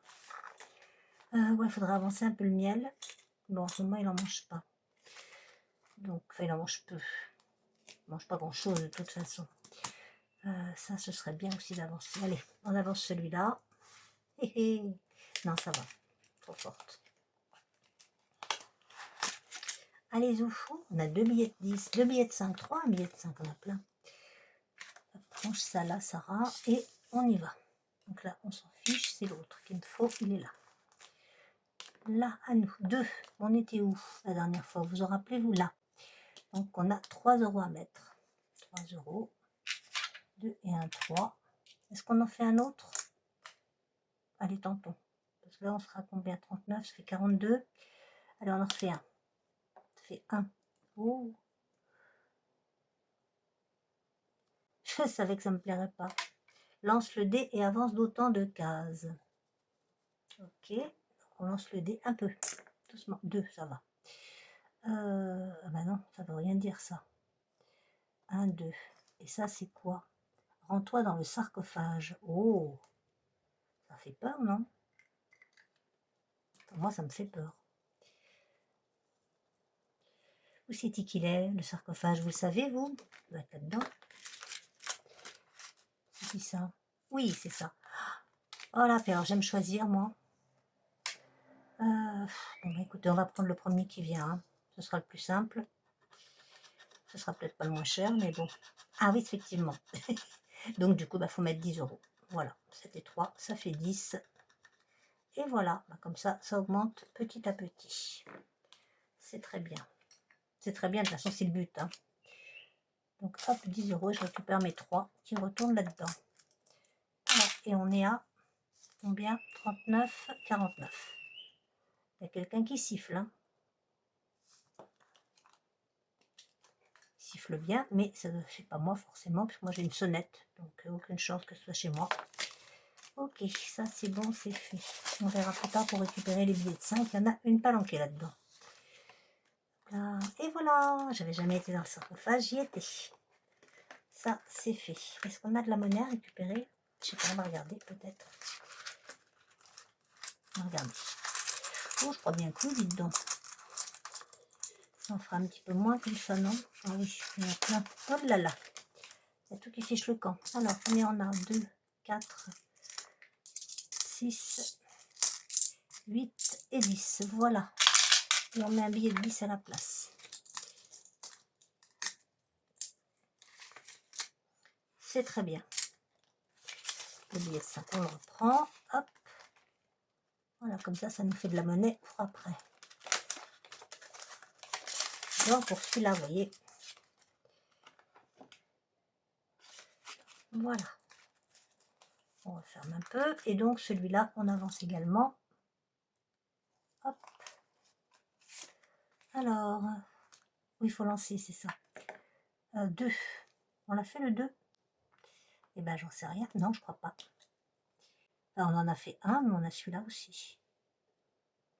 Ouais, il faudrait avancer un peu le miel. Bon, en ce moment, il n'en mange pas. Donc, enfin, il en mange peu. Il ne mange pas grand-chose, de toute façon. Ça, ce serait bien aussi d'avancer. Allez, on avance celui-là. Non, ça va. Trop forte. Allez, Zoufou. On a 2 billets de 10, 2 billets de 5, 3 billets de 5, on a plein. Range ça là, Sarah, et on y va. Donc là, on s'en fiche, c'est l'autre qu'il me faut, il est là. Là, à nous, 2. On était où la dernière fois? Vous en rappelez-vous? Là. Donc, on a 3 € à mettre. 3 €. 2 et 1, 3. Est-ce qu'on en fait un autre? Allez, tentons. Parce que là, on sera à combien? 39, ça fait 42. Allez, on en refait un. Ça fait 1. Oh. Je savais que ça ne me plairait pas. Lance le dé et avance d'autant de cases. Ok. On lance le dé un peu. Doucement. 2, ça va. Ah bah non, ça veut rien dire ça. 1, 2. Et ça, c'est quoi? Rends-toi dans le sarcophage. Oh, ça fait peur, non? Pour moi, ça me fait peur. Où c'est-il qu'il est, le sarcophage? Vous le savez, vous? Il doit être là-dedans. C'est qui ça? Oui, c'est ça. Oh là, alors j'aime choisir, moi. Bon, bah, écoutez, on va prendre le premier qui vient. Hein. Ce sera le plus simple. Ce sera peut-être pas le moins cher, mais bon. Ah oui, effectivement. Donc, du coup, il faut mettre 10 €. Voilà, c'était 3, ça fait 10. Et voilà, bah, comme ça augmente petit à petit. C'est très bien. C'est très bien, de toute façon, c'est le but. Hein. Donc, hop, 10 €, je récupère mes 3 qui retournent là-dedans. Voilà, et on est à combien? 39, 49. Il y a quelqu'un qui siffle. Hein. Il siffle bien, mais ce n'est pas moi forcément, parce que moi j'ai une sonnette. Donc, aucune chance que ce soit chez moi. Ok, ça c'est bon, c'est fait. On verra plus tard pour récupérer les billets de 5. Il y en a une palanquée là-dedans. Là. Et voilà, j'avais jamais été dans le sarcophage, j'y étais. Ça, c'est fait. Est-ce qu'on a de la monnaie à récupérer? Je sais pas, on va regarder peut-être. On va regarder. Oh, je crois bien que oui, dites donc. Ça en fera un petit peu moins que ça, non? Ah oui, il y en a plein. Oh là là. Il y a tout qui fiche le camp. Alors, combien on a? 2, 4, 6, 8 et 10. Voilà. Et on met un billet de 10 à la place. C'est très bien. Le billet de 5, on le reprend. Hop. Voilà, comme ça nous fait de la monnaie pour après. Donc, pour celui-là, vous voyez, Voilà. On referme un peu. Et donc, celui-là, on avance également. Hop. Alors, oui, il faut lancer, c'est ça. 2. On l'a fait le 2? Eh ben, j'en sais rien. Non, je crois pas. Enfin, on en a fait un, mais on a celui-là aussi.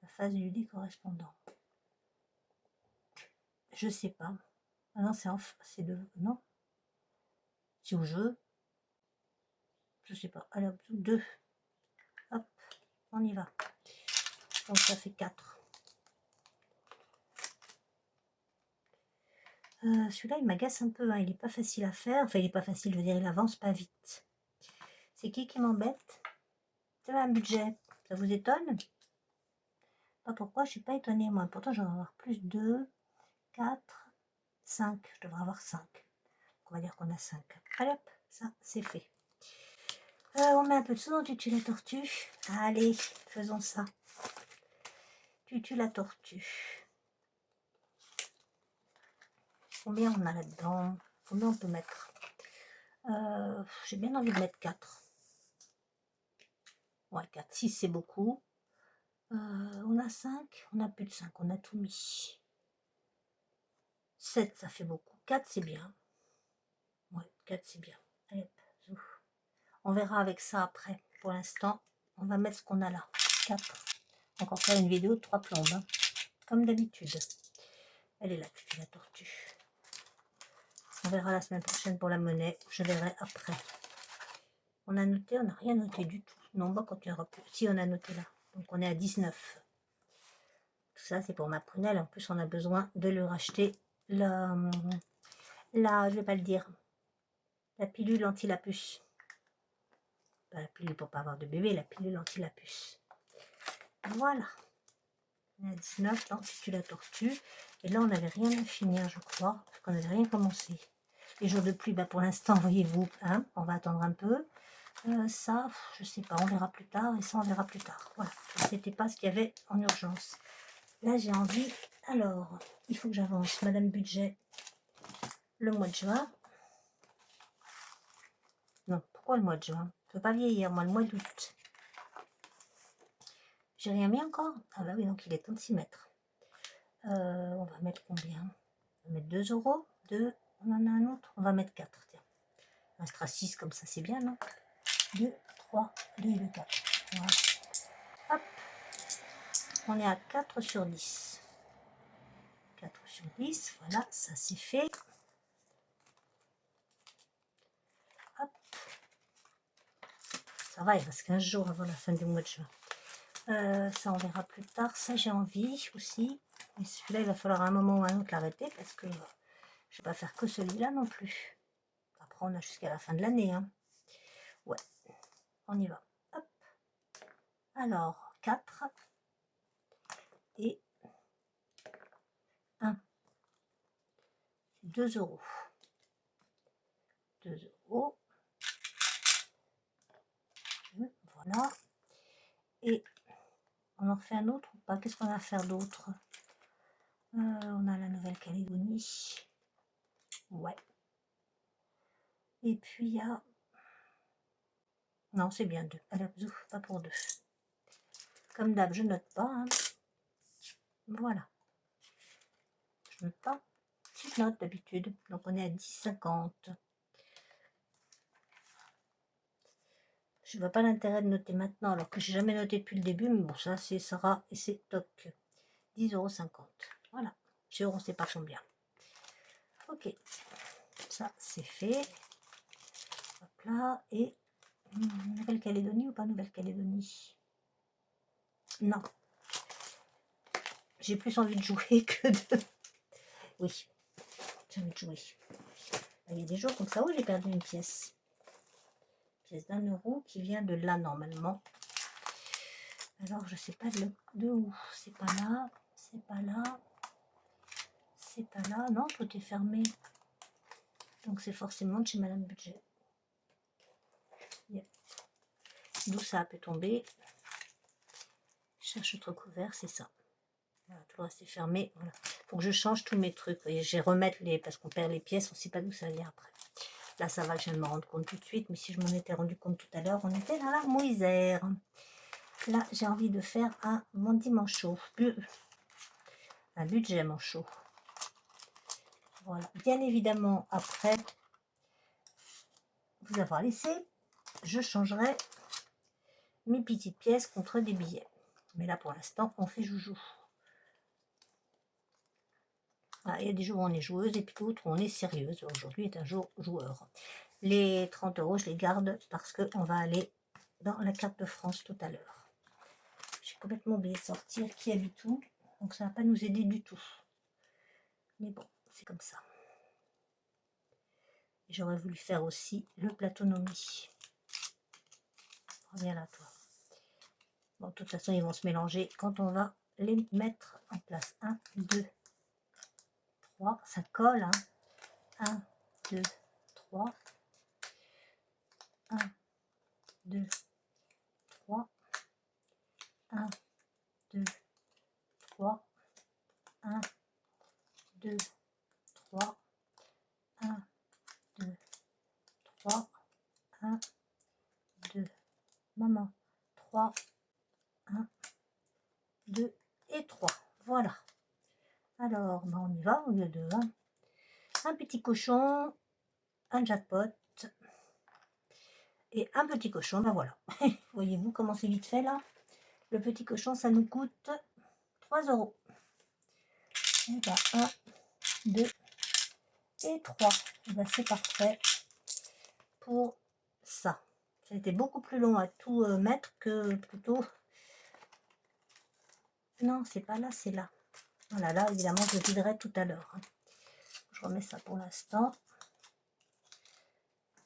La phase du dé correspondant. Je sais pas. Ah non, c'est de... Non. C'est au jeu. Je sais pas. Allez, hop, 2. Hop, on y va. Donc ça fait 4. Celui-là, il m'agace un peu. Hein. Il n'est pas facile à faire. Enfin, il n'est pas facile, je veux dire, il avance pas vite. C'est qui m'embête? C'est un budget. Ça vous étonne? Pas pourquoi, je suis pas étonnée, moi. Pourtant, j'en vais avoir plus 2, 4, 5. Je devrais avoir 5. On va dire qu'on a 5. Allez hop, ça, c'est fait. On met un peu de sous dans Tutu la tortue. Allez, faisons ça. Tutu la tortue. Combien on a là-dedans? Combien on peut mettre? J'ai bien envie de mettre 4. Ouais, 4. 6, c'est beaucoup. On a 5. On a plus de 5. On a tout mis. 7, ça fait beaucoup. 4, c'est bien. Ouais, 4, c'est bien. Allez, hop. On verra avec ça après. Pour l'instant, on va mettre ce qu'on a là. 4. Encore faire une vidéo de 3 plombes. Hein. Comme d'habitude. Elle est là, la tortue. On verra la semaine prochaine pour la monnaie. Je verrai après. On a noté, on n'a rien noté du tout. Non, on va continuer. Si, on a noté là. Donc on est à 19. Tout ça, c'est pour ma prunelle. En plus, on a besoin de lui racheter je vais pas le dire, la pilule anti-lapus. Pas la pilule pour pas avoir de bébé, la pilule anti-lapus. Voilà. On est à 19, donc tu la tortue. Et là, on n'avait rien à finir, je crois, parce qu'on n'avait rien commencé. Les jours de pluie, bah, pour l'instant, voyez-vous, hein, on va attendre un peu. Ça, je sais pas, on verra plus tard, et ça, on verra plus tard. Voilà, c'était pas ce qu'il y avait en urgence. Là, j'ai envie, alors, il faut que j'avance, Madame Budget, le mois de juin. Non, pourquoi le mois de juin? Je ne peux pas vieillir, moi, le mois d'août. J'ai rien mis encore? Ah bah oui, donc il est temps de s'y mettre. On va mettre combien? On va mettre 2 €. 2, on en a un autre? On va mettre 4, tiens. Il restera 6, comme ça, c'est bien, non? 2, 3, 2 et 2, 4. Voilà. Hop. On est à 4 sur 10. 4 sur 10, voilà, ça c'est fait. Hop. Ça va, il reste 15 jours avant la fin du mois de juin. Ça, on verra plus tard. Ça, j'ai envie aussi. Et celui-là, il va falloir à un moment ou à un autre l'arrêter parce que je ne vais pas faire que celui-là non plus. Après, on a jusqu'à la fin de l'année. Hein. Ouais, on y va. Hop. Alors, 4 et 1. 2 €. 2 €. Voilà. Et on en refait un autre ou pas? Qu'est-ce qu'on va faire d'autre? On a la Nouvelle-Calédonie. Ouais. Et puis il y a... Non, c'est bien 2. Allez, zouf, pas pour 2. Comme d'hab, je note pas. Hein. Voilà. Je note pas. Je note d'habitude. Donc on est à 10,50. Je vois pas l'intérêt de noter maintenant, alors que j'ai jamais noté depuis le début. Mais bon, ça c'est Sarah et c'est toc. 10,50 €. Voilà. Sur on sait pas combien. Ok. Ça c'est fait. Hop là. Et Nouvelle-Calédonie ou pas Nouvelle-Calédonie? Non. J'ai plus envie de jouer que de... Oui. J'ai envie de jouer. Il y a des jours comme ça où j'ai perdu une pièce. Une pièce d'1 € qui vient de là normalement. Alors je sais pas de où. C'est pas là. C'est pas là. C'est pas là. Non, tout est fermé. Donc c'est forcément de chez Madame Budget. Yeah. D'où ça a pu tomber. Je cherche autre couvert, c'est ça. Voilà, tout le reste est fermé. Voilà. Faut que je change tous mes trucs. Et je vais remettre les... Parce qu'on perd les pièces, on sait pas d'où ça vient après. Là, ça va, je viens de me rendre compte tout de suite, mais si je m'en étais rendu compte tout à l'heure, on était dans la misère. Là, j'ai envie de faire un Monty manchot, un budget manchot. Voilà. Bien évidemment, après vous avoir laissé, je changerai mes petites pièces contre des billets. Mais là, pour l'instant, on fait joujou. Ah, il y a des jours où on est joueuse et puis d'autres où on est sérieuse. Aujourd'hui est un jour joueur. Les 30 €, je les garde parce qu'on va aller dans la carte de France tout à l'heure. J'ai complètement oublié de sortir qui habite où, donc ça ne va pas nous aider du tout. Mais bon, c'est comme ça. J'aurais voulu faire aussi le plateaunomie. Reviens là, toi. Bon, de toute façon, ils vont se mélanger quand on va les mettre en place. 1, 2, 3, ça colle, hein. 1, 2, 3. 1, 2, 3. 1, 2, 3. 1, 2, 3. 1, 2, 3. 1, 2. Maman. 3. 1, 2 et 3. Voilà. Alors, ben on y va au lieu de un petit cochon, un jackpot et un petit cochon. Ben voilà. Voyez-vous comment c'est vite fait là? Le petit cochon, ça nous coûte 3 €. Et ben 1, 2 et 3. Et ben c'est parfait pour ça. Ça a été beaucoup plus long à tout mettre que plutôt. Non, c'est pas là, c'est là. Voilà, là, évidemment, je viderai tout à l'heure. Je remets ça pour l'instant.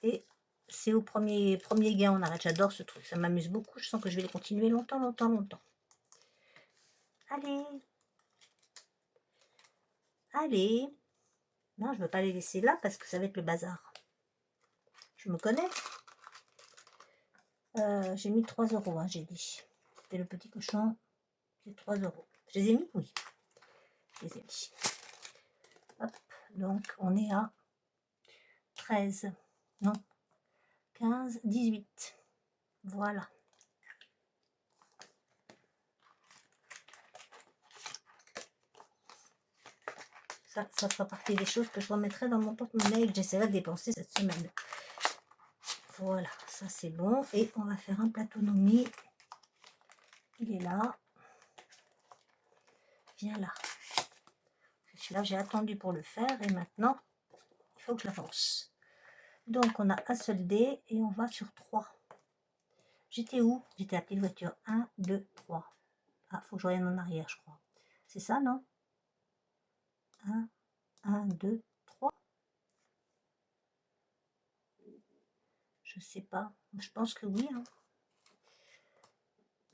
Et c'est au premier gain, on arrête. J'adore ce truc, ça m'amuse beaucoup. Je sens que je vais les continuer longtemps, longtemps, longtemps. Allez. Allez. Non, je ne veux pas les laisser là parce que ça va être le bazar. Je me connais. J'ai mis 3 €, hein, j'ai dit. C'était le petit cochon. C'est 3 €. Je les ai mis? Oui. Je les ai mis. Hop. Donc, on est à 13. Non. 15, 18. Voilà. Ça fera partie des choses que je remettrai dans mon porte-monnaie et que j'essaierai de dépenser cette semaine. Voilà, ça c'est bon. Et on va faire un plateaunomie. Il est là. Viens là. Celui-là, j'ai attendu pour le faire et maintenant, il faut que je l'avance. Donc, on a un seul dé et on va sur 3. J'étais où? J'étais à petite voiture. 1, 2, 3. Ah, faut que je revienne en arrière, je crois. C'est ça, non? 1, 1, 2, 3. Je sais pas. Je pense que oui. Hein.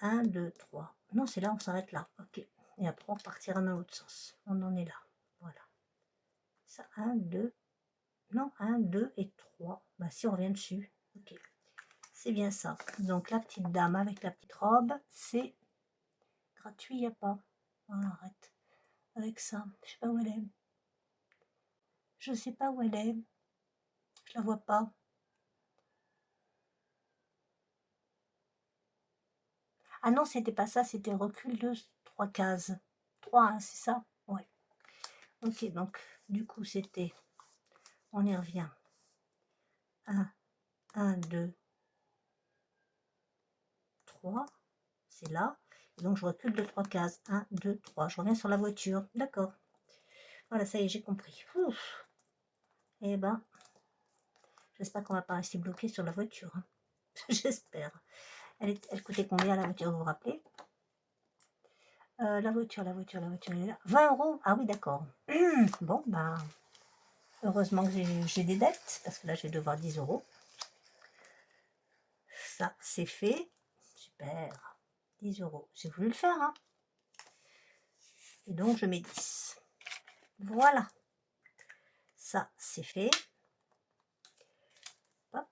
1, 2, 3. Non, c'est là, on s'arrête là. Ok. Et après, on partira dans l'autre sens. On en est là. Voilà. Ça, 1, 2. Non, 1, 2 et 3. Bah, si, on revient dessus. Ok. C'est bien ça. Donc, la petite dame avec la petite robe, c'est gratuit, il n'y a pas. Voilà, arrête. Avec ça. Je sais pas où elle est. Je sais pas où elle est. Je la vois pas. Ah non, c'était pas ça, c'était recul de 3 cases. 3, hein, c'est ça? Ouais. Ok, donc, du coup, c'était... On y revient. 1, 1, 2, 3. C'est là. Et donc, je recule de 3 cases. 1, 2, 3. Je reviens sur la voiture. D'accord. Voilà, ça y est, j'ai compris. Ouf. Eh ben, j'espère qu'on va pas rester bloqué sur la voiture. Hein. J'espère. Elle coûtait combien la voiture, vous vous rappelez? La voiture, elle est là. 20 €. Ah oui, d'accord. Bon, ben, heureusement que j'ai des dettes, parce que là, je vais devoir 10 €. Ça, c'est fait. Super. 10 €. J'ai voulu le faire, hein. Et donc, je mets 10. Voilà. Ça, c'est fait. Hop.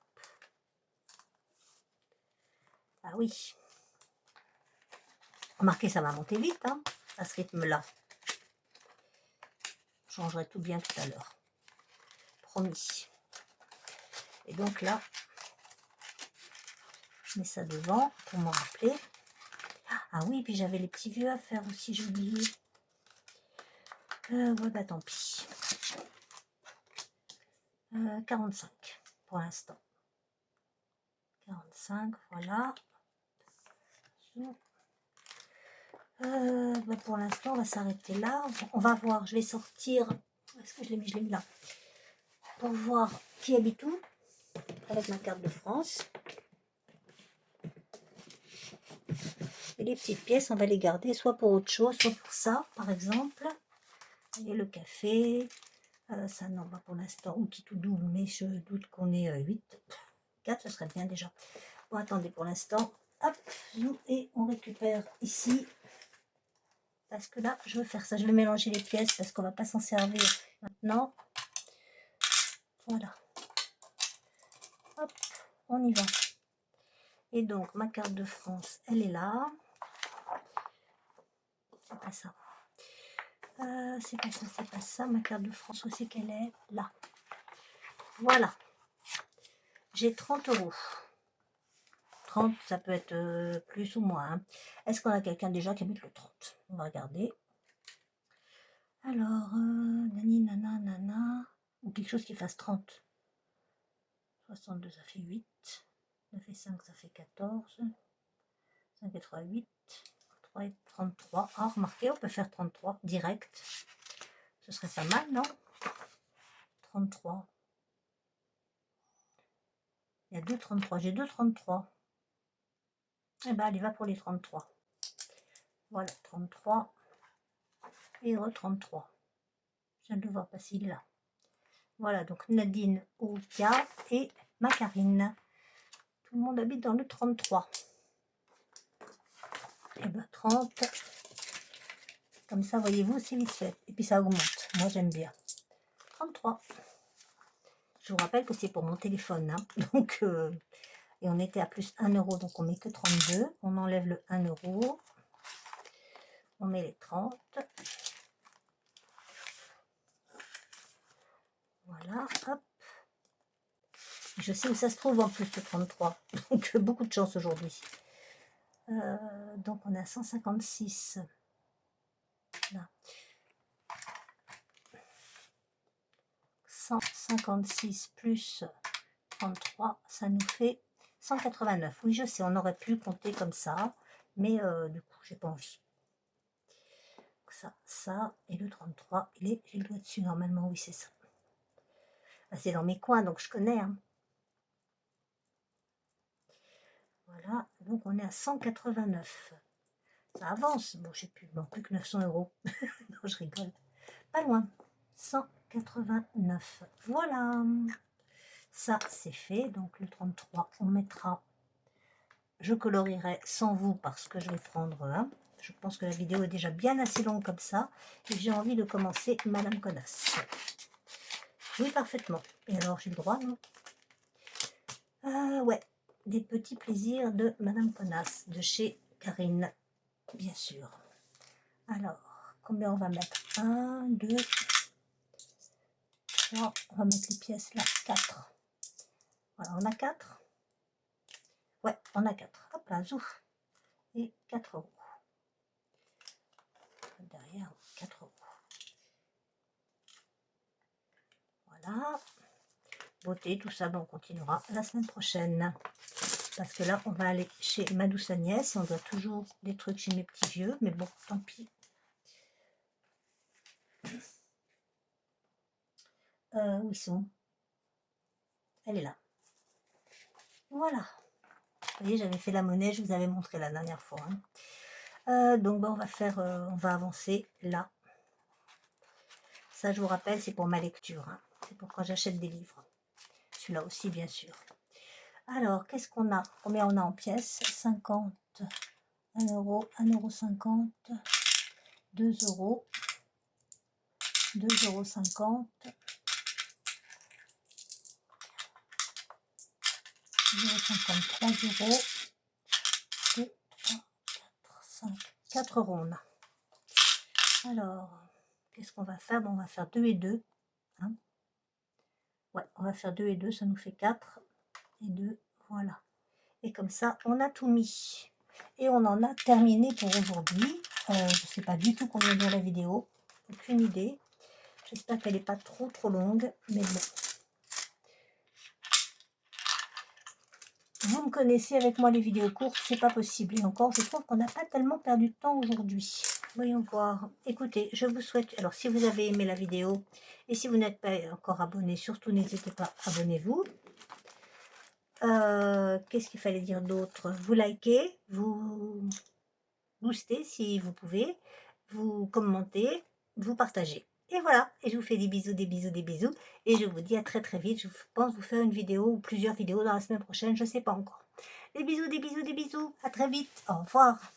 Ah oui. Remarquez, ça va monter vite, hein, à ce rythme-là. Je changerai tout bien tout à l'heure. Promis. Et donc là, je mets ça devant pour m'en rappeler. Ah oui, puis j'avais les petits vieux à faire aussi, j'ai oublié. Ouais, bah tant pis. 45 pour l'instant. 45, voilà. Bah pour l'instant, on va s'arrêter là. On va voir, je vais sortir. Est-ce que je l'ai mis? Je l'ai mis là. Pour voir qui habite où, avec ma carte de France. Et les petites pièces, on va les garder soit pour autre chose, soit pour ça, par exemple. Et le café, ça non, pas pour l'instant, ou qui tout double, mais je doute qu'on ait 8. 4, ce serait bien déjà. Bon, attendez, pour l'instant, hop, et on récupère ici. Parce que là, je veux faire ça. Je vais mélanger les pièces parce qu'on va pas s'en servir maintenant. Voilà. Hop, on y va. Et donc, ma carte de France, elle est là. C'est pas ça. C'est pas ça, c'est pas ça. Ma carte de France, où c'est qu'elle est? Là. Voilà. J'ai 30 €. 30, ça peut être plus ou moins. Hein. Est-ce qu'on a quelqu'un déjà qui habite le 30? On va regarder. Alors, nani, nana, nana. Ou quelque chose qui fasse 30. 62, ça fait 8. 9 et 5, ça fait 14. 5 et 3, 8. 3 et 33. Ah, remarquez, on peut faire 33 direct. Ce serait pas mal, non? 33. Il y a 2 33. J'ai 2 33. Eh ben, allez, va pour les 33. Voilà, 33. Et re 33. Je viens de le voir passer là. Voilà, donc Nadine, Oukia et Macarine. Tout le monde habite dans le 33. Et ben 30. Comme ça, voyez-vous, c'est vite fait. Et puis ça augmente. Moi, j'aime bien. 33. Je vous rappelle que c'est pour mon téléphone. Hein. Donc, et on était à plus 1 €, donc on met que 32. On enlève le 1 €. On met les 30. Voilà, hop. Je sais où ça se trouve en plus, le 33. Donc, beaucoup de chance aujourd'hui. Donc, on a 156. Là. 156 plus 33, ça nous fait 189. Oui, je sais, on aurait pu compter comme ça, mais du coup, j'ai pas envie. Ça, et le 33, j'ai le doigt dessus normalement, oui, c'est ça. Ah, c'est dans mes coins, donc je connais. Hein. Voilà, donc on est à 189. Ça avance. Bon, je sais plus, bon, plus que 900 €. Non, je rigole. Pas loin. 189. Voilà. Ça, c'est fait. Donc, le 33, on mettra... Je colorierai sans vous parce que je vais prendre un. Je pense que la vidéo est déjà bien assez longue comme ça. Et j'ai envie de commencer Madame Connasse. Oui, parfaitement. Et alors, j'ai le droit, non? Ouais. Des petits plaisirs de Madame Connasse, de chez Karine, bien sûr. Alors, combien on va mettre? 1, 2, 3. On va mettre les pièces là. 4. Voilà, on a 4. Ouais, on a 4. Hop là, zouf. Et 4 €. Derrière, 4 €. Voilà. Beauté, tout ça, bon, on continuera la semaine prochaine. Parce que là, on va aller chez ma douce Agnès. On doit toujours des trucs chez mes petits vieux. Mais bon, tant pis. Où ils sont? Elle est là. Voilà. Vous voyez, j'avais fait la monnaie. Je vous avais montré la dernière fois. Hein. Donc, on va faire... on va avancer là. Ça, je vous rappelle, c'est pour ma lecture. Hein. C'est pour quand j'achète des livres. Celui-là aussi, bien sûr. Alors, qu'est-ce qu'on a? Combien on a en pièces? 50, 1 €, 1,50 €, 2 €, 2,50 €, 0,50 €, 3 €, 2, 3, 4, 5, 4 € on a. Alors, qu'est-ce qu'on va faire? Bon, on va faire 2 et 2. Hein. Ouais, on va faire 2 et 2, ça nous fait 4 et 2, voilà. Et comme ça, on a tout mis. Et on en a terminé pour aujourd'hui. Je ne sais pas du tout combien dure la vidéo, aucune idée. J'espère qu'elle n'est pas trop longue, mais bon. Vous me connaissez, avec moi les vidéos courtes, c'est pas possible. Et encore, je trouve qu'on n'a pas tellement perdu de temps aujourd'hui. Voyons voir. Écoutez, je vous souhaite... Alors, si vous avez aimé la vidéo, et si vous n'êtes pas encore abonné, surtout n'hésitez pas, abonnez-vous. Qu'est-ce qu'il fallait dire d'autre? Vous likez, vous boostez si vous pouvez, vous commentez, vous partagez. Et voilà, et je vous fais des bisous, des bisous, des bisous. Et je vous dis à très vite. Je pense vous faire une vidéo ou plusieurs vidéos dans la semaine prochaine, je ne sais pas encore. Des bisous, des bisous, des bisous. À très vite. Au revoir.